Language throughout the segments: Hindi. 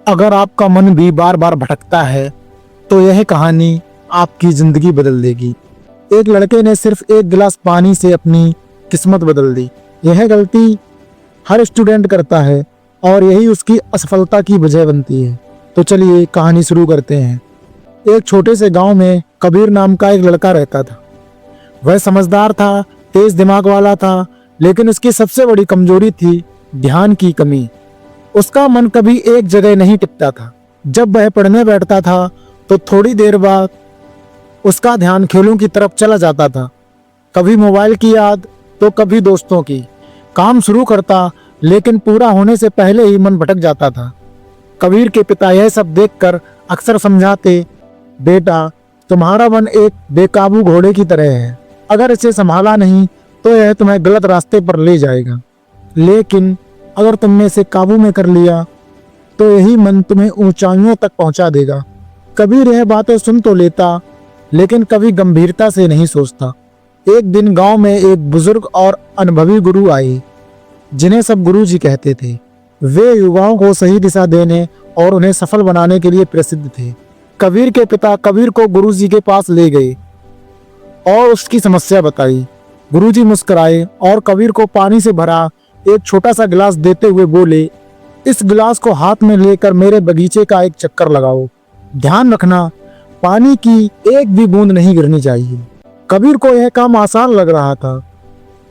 अगर आपका मन भी बार बार भटकता है तो यह कहानी आपकी जिंदगी बदल देगी। एक लड़के ने सिर्फ एक गिलास पानी से अपनी किस्मत बदल दी। यह गलती हर स्टूडेंट करता है और यही उसकी असफलता की वजह बनती है। तो चलिए कहानी शुरू करते हैं। एक छोटे से गांव में कबीर नाम का एक लड़का रहता था। वह समझदार था, तेज दिमाग वाला था, लेकिन उसकी सबसे बड़ी कमजोरी थी ध्यान की कमी। उसका मन कभी एक जगह नहीं टिकता था। जब वह पढ़ने बैठता था तो थोड़ी देर बाद उसका ध्यान खेलों की तरफ चला जाता था। कभी मोबाइल की याद तो कभी दोस्तों की। काम शुरू करता लेकिन पूरा होने से पहले ही मन भटक जाता था। कबीर के पिता यह सब देखकर अक्सर समझाते, बेटा तुम्हारा मन एक बेकाबू घोड़े की तरह है, अगर इसे संभाला नहीं तो यह तुम्हें गलत रास्ते पर ले जाएगा, लेकिन अगर तुमने इसे काबू में कर लिया तो यही मन तुम्हें ऊंचाइयों तक पहुंचा देगा। कबीर यह बातें सुन तो लेता लेकिन कभी गंभीरता से नहीं सोचता। एक दिन गांव में एक बुजुर्ग और अनुभवी गुरु आए जिन्हें सब गुरुजी कहते थे। वे युवाओं को सही दिशा देने और उन्हें सफल बनाने के लिए प्रसिद्ध थे। कबीर के पिता कबीर को गुरुजी के पास ले गए और उसकी समस्या बताई। गुरुजी मुस्कुराए और कबीर को पानी से भरा एक छोटा सा गिलास देते हुए बोले, इस गिलास को हाथ में लेकर मेरे बगीचे का एक चक्कर लगाओ। ध्यान रखना, पानी की एक भी बूंद नहीं गिरनी चाहिए। कबीर को यह काम आसान लग रहा था,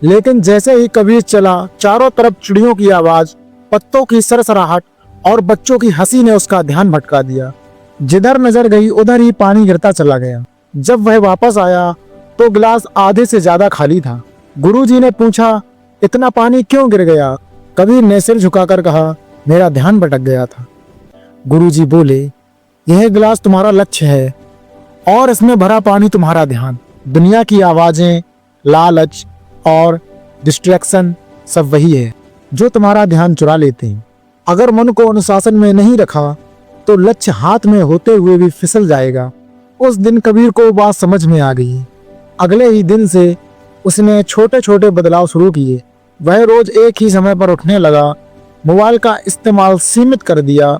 लेकिन जैसे ही कबीर चला, चारों तरफ चिड़ियों की आवाज, पत्तों की सरसराहट और बच्चों की हंसी ने उसका ध्यान भटका दिया। जिधर नजर गई उधर ही पानी गिरता चला गया। जब वह वापस आया तो गिलास आधे से ज्यादा खाली था। गुरुजी ने पूछा, इतना पानी क्यों गिर गया? कबीर ने सिर झुकाकर कहा, मेरा ध्यान भटक गया था। गुरुजी बोले, यह गिलास तुम्हारा लक्ष्य है और इसमें भरा पानी तुम्हारा ध्यान। दुनिया की आवाजें, लालच और डिस्ट्रैक्शन सब वही है जो तुम्हारा ध्यान चुरा लेते हैं। अगर मन को अनुशासन में नहीं रखा तो लक्ष्य हाथ में होते हुए भी फिसल जाएगा। उस दिन कबीर को बात समझ में आ गई। अगले ही दिन से उसने छोटे छोटे बदलाव शुरू किए। वह रोज एक ही समय पर उठने लगा, मोबाइल का इस्तेमाल सीमित कर दिया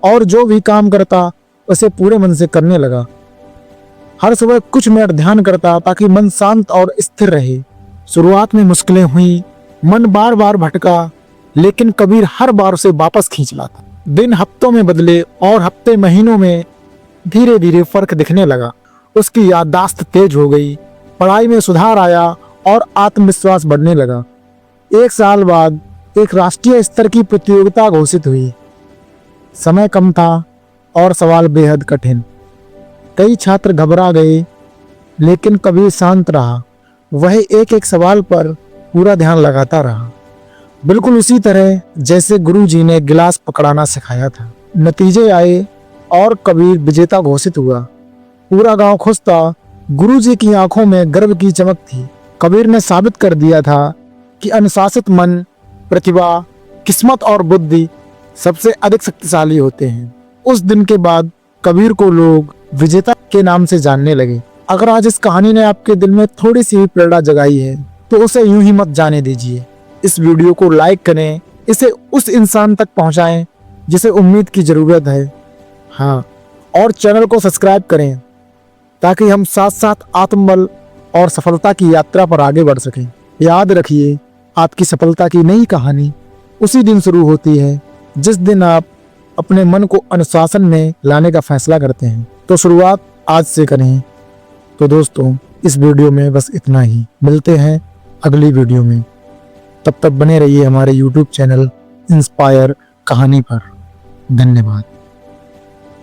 और जो भी काम करता उसे पूरे मन से करने लगा। हर सुबह कुछ मिनट ध्यान करता ताकि मन शांत और स्थिर रहे। शुरुआत में मुश्किलें हुई, मन बार बार भटका, लेकिन कबीर हर बार उसे वापस खींच लाता। दिन हफ्तों में बदले और हफ्ते महीनों में धीरे धीरे फर्क दिखने लगा। उसकी याददाश्त तेज हो गई, पढ़ाई में सुधार आया और आत्मविश्वास बढ़ने लगा। एक साल बाद एक राष्ट्रीय स्तर की प्रतियोगिता घोषित हुई। समय कम था और सवाल बेहद कठिन। कई छात्र घबरा गए, लेकिन कबीर शांत रहा। वह एक एक सवाल पर पूरा ध्यान लगाता रहा, बिल्कुल उसी तरह जैसे गुरुजी ने गिलास पकड़ाना सिखाया था। नतीजे आए और कबीर विजेता घोषित हुआ। पूरा गांव खुश था। गुरुजी की आंखों में गर्व की चमक थी। कबीर ने साबित कर दिया था कि अनुशासित मन, प्रतिभा, किस्मत और बुद्धि सबसे अधिक शक्तिशाली होते हैं। उस दिन के बाद कबीर को लोग विजेता के नाम से जानने लगे। अगर आज इस कहानी ने आपके दिल में थोड़ी सी भी प्रेरणा जगाई है तो उसे यूं ही मत जाने दीजिए। इस वीडियो को लाइक करें, इसे उस इंसान तक पहुंचाएं जिसे उम्मीद की जरूरत है। हाँ, और चैनल को सब्सक्राइब करें ताकि हम साथ साथ आत्मबल और सफलता की यात्रा पर आगे बढ़ सकें। याद रखिए, आपकी सफलता की नई कहानी उसी दिन शुरू होती है जिस दिन आप अपने मन को अनुशासन में लाने का फैसला करते हैं। तो शुरुआत आज से करें। तो दोस्तों, इस वीडियो में बस इतना ही। मिलते हैं अगली वीडियो में। तब तक बने रहिए हमारे YouTube चैनल इंस्पायर कहानी पर। धन्यवाद।